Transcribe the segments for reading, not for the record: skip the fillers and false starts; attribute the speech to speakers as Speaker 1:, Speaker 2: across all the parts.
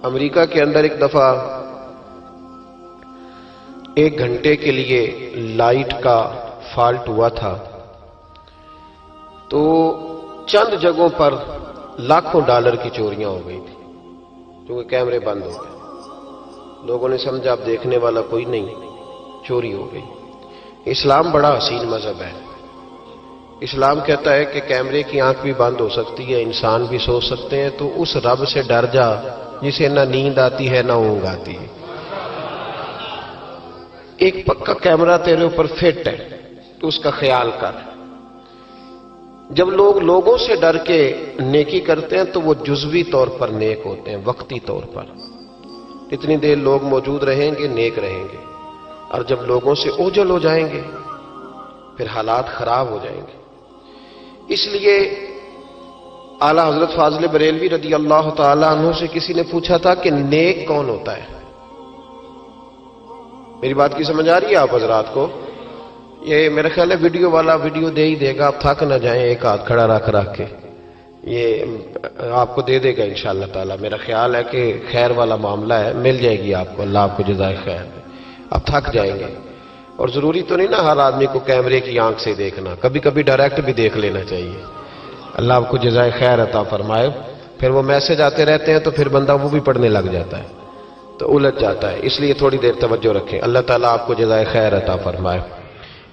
Speaker 1: امریکہ کے اندر ایک دفعہ 1 گھنٹے کے لیے لائٹ کا فالٹ ہوا تھا، تو چند جگہوں پر لاکھوں ڈالر کی چوریاں ہو گئی تھی کیونکہ کیمرے بند ہو گئے۔ لوگوں نے سمجھا اب دیکھنے والا کوئی نہیں، چوری ہو گئی۔ اسلام بڑا حسین مذہب ہے۔ اسلام کہتا ہے کہ کیمرے کی آنکھ بھی بند ہو سکتی ہے، انسان بھی سو سکتے ہیں، تو اس رب سے ڈر جا جسے نہ نیند آتی ہے نہ اونگ آتی ہے۔ ایک پکا کیمرہ تیرے اوپر فٹ ہے تو اس کا خیال کر۔ جب لوگ لوگوں سے ڈر کے نیکی کرتے ہیں تو وہ جزوی طور پر نیک ہوتے ہیں، وقتی طور پر۔ اتنی دیر لوگ موجود رہیں گے نیک رہیں گے، اور جب لوگوں سے اوجھل ہو جائیں گے پھر حالات خراب ہو جائیں گے۔ اس لیے اعلیٰ حضرت فاضل بریلوی رضی اللہ تعالی عنہ سے کسی نے پوچھا تھا کہ نیک کون ہوتا ہے؟ میری بات کی سمجھ آ رہی ہے آپ حضرات کو؟ یہ میرا خیال ہے ویڈیو والا ویڈیو دے ہی دے گا، آپ تھک نہ جائیں، ایک ہاتھ کھڑا رکھ کے یہ آپ کو دے دے گا انشاءاللہ تعالی۔ میرا خیال ہے کہ خیر والا معاملہ ہے، مل جائے گی آپ کو، اللہ آپ کو جزائے خیر دے۔ آپ تھک جائیں گے، اور ضروری تو نہیں نا ہر آدمی کو کیمرے کی آنکھ سے دیکھنا، کبھی کبھی ڈائریکٹ بھی دیکھ لینا چاہیے۔ اللہ آپ کو جزائے خیر عطا فرمائے۔ پھر وہ میسج آتے رہتے ہیں تو پھر بندہ وہ بھی پڑھنے لگ جاتا ہے تو الجھ جاتا ہے، اس لیے تھوڑی دیر توجہ رکھیں۔ اللہ تعالیٰ آپ کو جزائے خیر عطا فرمائے۔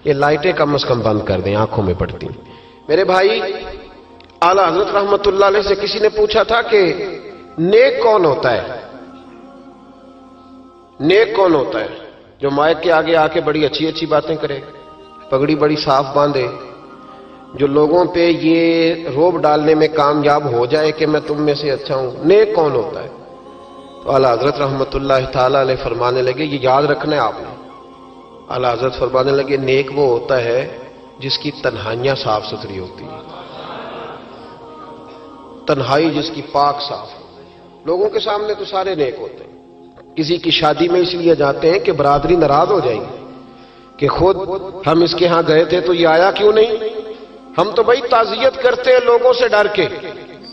Speaker 1: یہ لائٹیں کم از کم بند کر دیں، آنکھوں میں پڑتی۔ میرے بھائی، اعلیٰ حضرت رحمت اللہ علیہ سے کسی نے پوچھا تھا کہ نیک کون ہوتا ہے؟ نیک کون ہوتا ہے؟ جو مائک کے آگے آ کے بڑی اچھی اچھی باتیں کرے، پگڑی بڑی صاف باندھے، جو لوگوں پہ یہ روب ڈالنے میں کامیاب ہو جائے کہ میں تم میں سے اچھا ہوں۔ نیک کون ہوتا ہے؟ تو اعلیٰ حضرت رحمت اللہ تعالی علیہ فرمانے لگے، یہ یاد رکھنا ہے آپ نے۔ اعلیٰ حضرت فرمانے لگے، نیک وہ ہوتا ہے جس کی تنہائیاں صاف ستھری ہوتی ہیں، تنہائی جس کی پاک صاف ہو۔ لوگوں کے سامنے تو سارے نیک ہوتے ہیں، کسی کی شادی میں اس لیے جاتے ہیں کہ برادری ناراض ہو جائے گی کہ خود ہم اس کے ہاں گئے تھے تو یہ آیا کیوں نہیں؟ ہم تو بھائی تعزیت کرتے ہیں لوگوں سے ڈر کے۔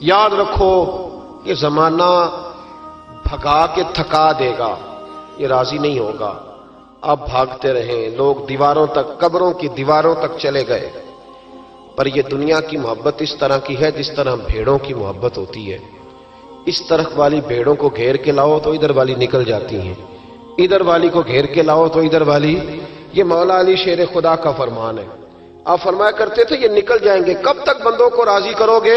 Speaker 1: یاد رکھو یہ زمانہ بھگا کے تھکا دے گا، یہ راضی نہیں ہوگا۔ اب بھاگتے رہیں، لوگ دیواروں تک، قبروں کی دیواروں تک چلے گئے، پر یہ دنیا کی محبت اس طرح کی ہے جس طرح بھیڑوں کی محبت ہوتی ہے۔ اس طرف والی بھیڑوں کو گھیر کے لاؤ تو ادھر والی نکل جاتی ہیں، ادھر والی کو گھیر کے لاؤ تو ادھر والی۔ یہ مولا علی شیر خدا کا فرمان ہے۔ آپ فرمایا کرتے تھے یہ نکل جائیں گے۔ کب تک بندوں کو راضی کرو گے؟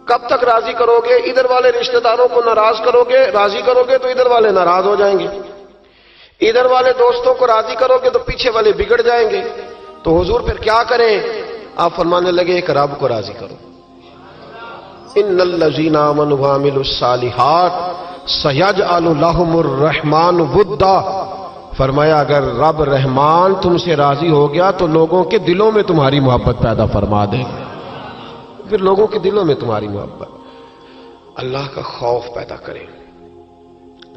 Speaker 1: کب تک راضی کرو گے؟ ادھر والے رشتہ داروں کو ناراض کرو گے، راضی کرو گے تو ادھر والے ناراض ہو جائیں گے، ادھر والے دوستوں کو راضی کرو گے تو پیچھے والے بگڑ جائیں گے۔ تو حضور پھر کیا کریں؟ آپ فرمانے لگے ایک رب کو راضی کرو۔ ان الذین آمنوا وعملوا الصالحات سیجعل لهم الرحمن ودا۔ فرمایا اگر رب رحمان تم سے راضی ہو گیا تو لوگوں کے دلوں میں تمہاری محبت پیدا فرما دے گا، پھر لوگوں کے دلوں میں تمہاری محبت۔ اللہ کا خوف پیدا کریں،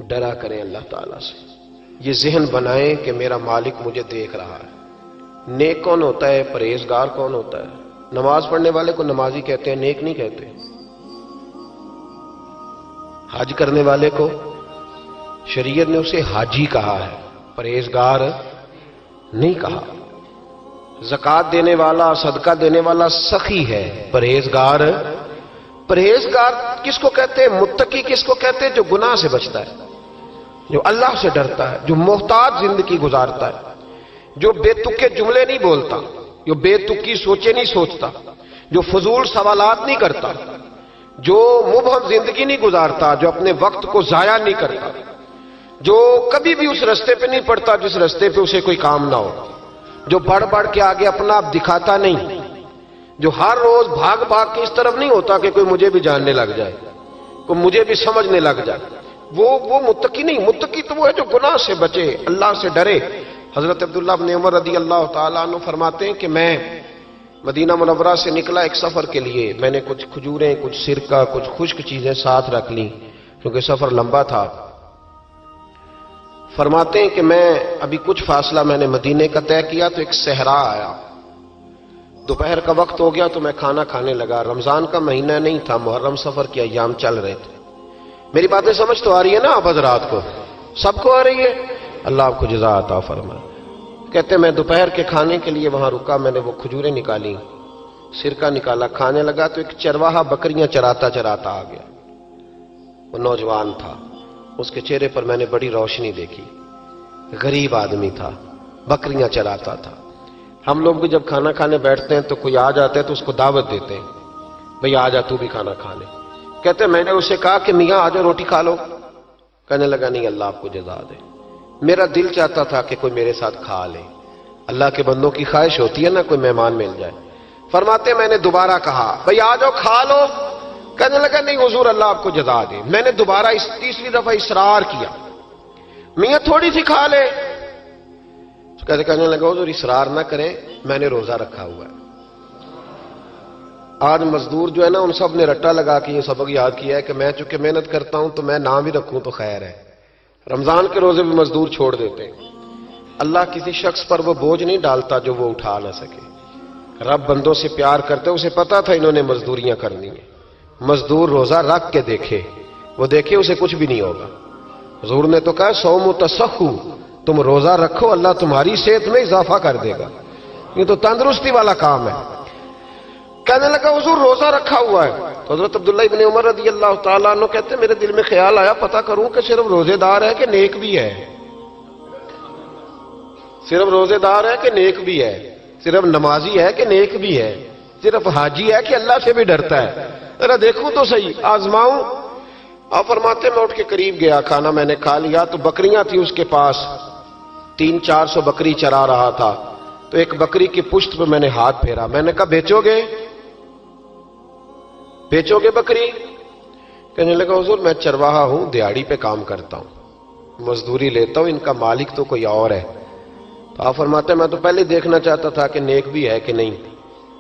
Speaker 1: ڈرا کریں اللہ تعالیٰ سے، یہ ذہن بنائیں کہ میرا مالک مجھے دیکھ رہا ہے۔ نیک کون ہوتا ہے؟ پرہیزگار کون ہوتا ہے؟ نماز پڑھنے والے کو نمازی کہتے ہیں، نیک نہیں کہتے۔ حج کرنے والے کو شریعت نے اسے حاجی کہا ہے، پرہیزگار نہیں کہا۔ زکوٰۃ دینے والا، صدقہ دینے والا سخی ہے، پرہیزگار۔ پرہیزگار کس کو کہتے ہیں؟ متقی کس کو کہتے ہیں؟ جو گناہ سے بچتا ہے، جو اللہ سے ڈرتا ہے، جو محتاط زندگی گزارتا ہے، جو بے تکے جملے نہیں بولتا، جو بے تکی سوچے نہیں سوچتا، جو فضول سوالات نہیں کرتا، جو مبہم زندگی نہیں گزارتا، جو اپنے وقت کو ضائع نہیں کرتا، جو کبھی بھی اس رستے پہ نہیں پڑتا جس رستے پہ اسے کوئی کام نہ ہو، جو بڑھ بڑھ کے آگے اپنا آپ دکھاتا نہیں، جو ہر روز بھاگ بھاگ کے اس طرف نہیں ہوتا کہ کوئی مجھے بھی جاننے لگ جائے، کوئی مجھے بھی سمجھنے لگ جائے، وہ متقی نہیں۔ متقی تو وہ ہے جو گناہ سے بچے، اللہ سے ڈرے۔ حضرت عبداللہ بن عمر رضی اللہ تعالیٰ عنہ فرماتے ہیں کہ میں مدینہ منورہ سے نکلا ایک سفر کے لیے، میں نے کچھ کھجوریں، کچھ سرکہ، کچھ خشک چیزیں ساتھ رکھ لیں کیونکہ سفر لمبا تھا۔ فرماتے ہیں کہ میں ابھی کچھ فاصلہ میں نے مدینے کا طے کیا تو ایک صحرا آیا، دوپہر کا وقت ہو گیا تو میں کھانا کھانے لگا۔ رمضان کا مہینہ نہیں تھا، محرم سفر کے ایام چل رہے تھے۔ میری باتیں سمجھ تو آ رہی ہے نا آپ حضرات کو؟ سب کو آ رہی ہے؟ اللہ آپ کو جزا عطا فرمائے۔ کہتے میں دوپہر کے کھانے کے لیے وہاں رکا، میں نے وہ کھجوریں نکالی، سرکہ نکالا، کھانے لگا تو ایک چرواہا بکریاں چراتا چراتا آ گیا۔ وہ نوجوان تھا، اس کے چہرے پر میں نے بڑی روشنی دیکھی، غریب آدمی تھا، بکریاں چراتا تھا۔ ہم لوگ بھی جب کھانا کھانے بیٹھتے ہیں تو کوئی آ جاتا ہے تو اس کو دعوت دیتے ہیں، بھئی آ جا تو بھی کھانا کھا لے۔ کہتے میں نے اسے کہا کہ میاں آ جا روٹی کھا لو۔ کہنے لگا نہیں، اللہ آپ کو جزا دے، میرا دل چاہتا تھا کہ کوئی میرے ساتھ کھا لے۔ اللہ کے بندوں کی خواہش ہوتی ہے نا کوئی مہمان مل جائے۔ فرماتے میں نے دوبارہ کہا بھئی آ جاؤ کھا لو۔ کہنے لگا نہیں حضور اللہ آپ کو جزا دے۔ میں نے دوبارہ تیسری دفعہ اصرار کیا، میاں تھوڑی سی کھا لے۔ کہنے لگا حضور اصرار نہ کریں، میں نے روزہ رکھا ہوا ہے۔ آج مزدور جو ہے نا ان سب نے رٹا لگا کے یہ سبق یاد کیا ہے کہ میں چونکہ محنت کرتا ہوں تو میں نہ بھی رکھوں تو خیر ہے۔ رمضان کے روزے بھی مزدور چھوڑ دیتے ہیں۔ اللہ کسی شخص پر وہ بوجھ نہیں ڈالتا جو وہ اٹھا نہ سکے۔ رب بندوں سے پیار کرتے، اسے پتا تھا انہوں نے مزدوریاں کرنی ہیں۔ مزدور روزہ رکھ کے دیکھے، وہ دیکھے اسے کچھ بھی نہیں ہوگا۔ حضور نے تو کہا صوم تصحو، تم روزہ رکھو اللہ تمہاری صحت میں اضافہ کر دے گا، یہ تو تندرستی والا کام ہے۔ کہنے لگا حضور روزہ رکھا ہوا ہے۔ تو حضرت عبداللہ ابن عمر رضی اللہ تعالیٰ عنہ کہتے میرے دل میں خیال آیا پتہ کروں کہ صرف روزے دار ہے کہ نیک بھی ہے، صرف روزے دار ہے کہ نیک بھی ہے، صرف نمازی ہے کہ نیک بھی ہے، صرف حاجی ہے کہ اللہ سے بھی ڈرتا ہے، ذرا دیکھوں تو صحیح، آزماؤں۔ آپ فرماتے میں اٹھ کے قریب گیا، کھانا میں نے کھا لیا تو بکریاں تھی اس کے پاس، 300-400 بکری چرا رہا تھا۔ تو ایک بکری کی پشت پہ میں نے ہاتھ پھیرا، میں نے کہا بیچو گے بکری؟ کہنے لگا حضور میں چرواہا ہوں، دیہاڑی پہ کام کرتا ہوں، مزدوری لیتا ہوں، ان کا مالک تو کوئی اور ہے۔ تو آپ فرماتے میں تو پہلے دیکھنا چاہتا تھا کہ نیک بھی ہے کہ نہیں۔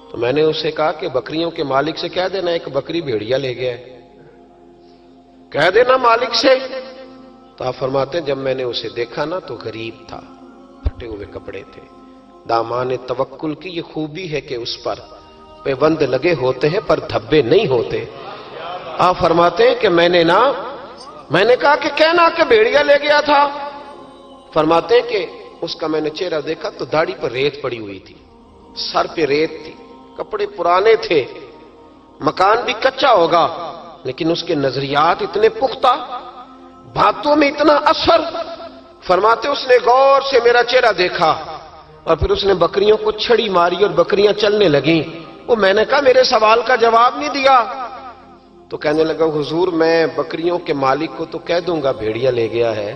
Speaker 1: تو میں نے اس سے کہا کہ بکریوں کے مالک سے کہہ دینا ایک بکری بھیڑیا لے گیا ہے، کہہ دینا مالک سے۔ تو آپ فرماتے جب میں نے اسے دیکھا نا تو غریب تھا، پھٹے ہوئے کپڑے تھے۔ دامان توکل کی یہ خوبی ہے کہ اس پر پیوند لگے ہوتے ہیں پر دھبے نہیں ہوتے۔ آپ فرماتے ہیں کہ میں نے کہا کہ کہنا کہ بھیڑیا لے گیا تھا۔ فرماتے ہیں کہ اس کا میں نے چہرہ دیکھا تو داڑھی پر ریت پڑی ہوئی تھی، سر پہ ریت تھی، کپڑے پرانے تھے، مکان بھی کچا ہوگا لیکن اس کے نظریات اتنے پختہ، باتوں میں اتنا اثر۔ فرماتے اس نے غور سے میرا چہرہ دیکھا اور پھر اس نے بکریوں کو چھڑی ماری اور بکریاں چلنے لگیں۔ وہ میں نے کہا میرے سوال کا جواب نہیں دیا۔ تو کہنے لگا حضور میں بکریوں کے مالک کو تو کہہ دوں گا بھیڑیا لے گیا ہے،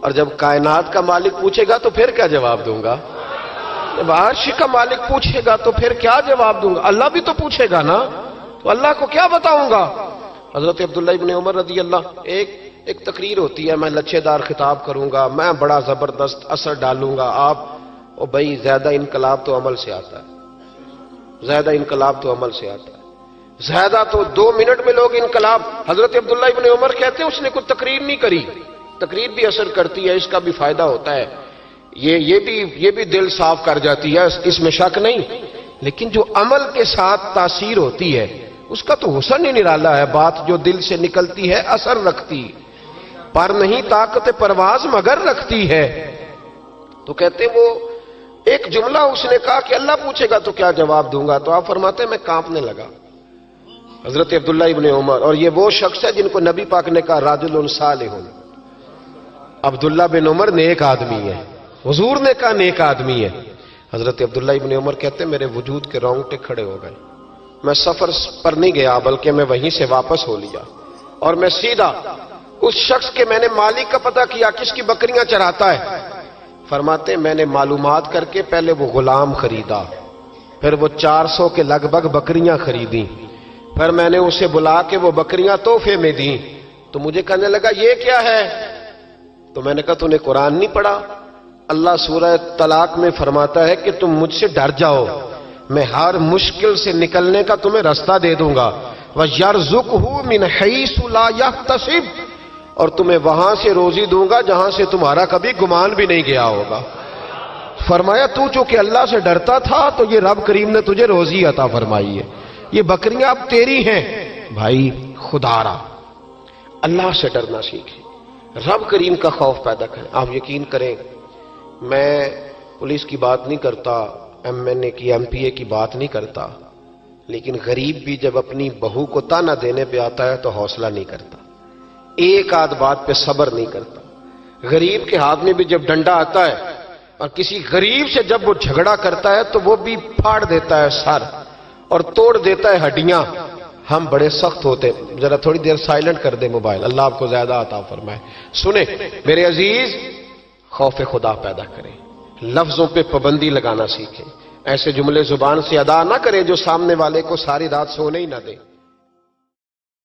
Speaker 1: اور جب کائنات کا مالک پوچھے گا تو پھر کیا جواب دوں گا؟ جب عرش کا مالک پوچھے گا تو پھر کیا جواب دوں گا؟ اللہ بھی تو پوچھے گا نا، تو اللہ کو کیا بتاؤں گا؟ حضرت عبداللہ ابن عمر رضی اللہ، ایک تقریر ہوتی ہے، میں لچھے دار خطاب کروں گا، میں بڑا زبردست اثر ڈالوں گا، آپ او بھائی زیادہ انقلاب تو عمل سے آتا ہے، زیادہ انقلاب تو عمل سے آتا ہے، زیادہ تو 2 منٹ میں لوگ انقلاب۔ حضرت عبداللہ ابن عمر کہتے ہیں اس نے کوئی تقریر نہیں کری، تقریر بھی اثر کرتی ہے، اس کا بھی فائدہ ہوتا ہے، یہ بھی دل صاف کر جاتی ہے، اس میں شک نہیں، لیکن جو عمل کے ساتھ تاثیر ہوتی ہے اس کا تو حسن ہی نرالا ہے۔ بات جو دل سے نکلتی ہے اثر رکھتی، پر نہیں طاقت پرواز مگر رکھتی ہے۔ تو کہتے وہ ایک جملہ اس نے کہا کہ اللہ پوچھے گا تو کیا جواب دوں گا؟ تو آپ فرماتے میں کانپنے لگا۔ حضرت عبداللہ ابن عمر، اور یہ وہ شخص ہے جن کو نبی پاک نے کہا راجل صالح، عبداللہ بن عمر نیک آدمی ہے، حضور نے کہا نیک آدمی ہے۔ حضرت عبداللہ ابن عمر کہتے میرے وجود کے رونگٹے کھڑے ہو گئے، میں سفر پر نہیں گیا بلکہ میں وہیں سے واپس ہو لیا اور میں سیدھا اس شخص کے میں نے مالک کا پتہ کیا کس کی بکریاں چراتا ہے۔ فرماتے میں نے معلومات کر کے پہلے وہ غلام خریدا، پھر وہ 400 کے لگ بھگ بکریاں خریدیں، پھر میں نے اسے بلا کے وہ بکریاں تحفے میں دیں۔ تو مجھے کہنے لگا یہ کیا ہے؟ تو میں نے کہا تو نے قرآن نہیں پڑھا؟ اللہ سورہ طلاق میں فرماتا ہے کہ تم مجھ سے ڈر جاؤ، میں ہر مشکل سے نکلنے کا تمہیں راستہ دے دوں گا، وَيَرْزُقْهُ مِنْ حَيْثُ لَا يَحْتَسِبُ، اور تمہیں وہاں سے روزی دوں گا جہاں سے تمہارا کبھی گمان بھی نہیں گیا ہوگا۔ فرمایا تو چونکہ اللہ سے ڈرتا تھا تو یہ رب کریم نے تجھے روزی عطا فرمائی ہے، یہ بکریاں اب تیری ہیں۔ بھائی خدا را اللہ سے ڈرنا سیکھیں، رب کریم کا خوف پیدا کریں۔ آپ یقین کریں، میں پولیس کی بات نہیں کرتا، ایم این اے کی، ایم پی اے کی بات نہیں کرتا، لیکن غریب بھی جب اپنی بہو کو تانا دینے پہ آتا ہے تو حوصلہ نہیں کرتا، ایک آدھ بات پہ صبر نہیں کرتا۔ غریب کے ہاتھ میں بھی جب ڈنڈا آتا ہے اور کسی غریب سے جب وہ جھگڑا کرتا ہے تو وہ بھی پھاڑ دیتا ہے سر اور توڑ دیتا ہے ہڈیاں۔ ہم بڑے سخت ہوتے ہیں۔ ذرا تھوڑی دیر سائلنٹ کر دے موبائل، اللہ آپ کو زیادہ عطا فرمائے۔ سنیں میرے عزیز، خوف خدا پیدا کریں، لفظوں پہ پابندی لگانا سیکھیں، ایسے جملے زبان سے ادا نہ کریں جو سامنے والے کو ساری رات سونے ہی نہ دیں۔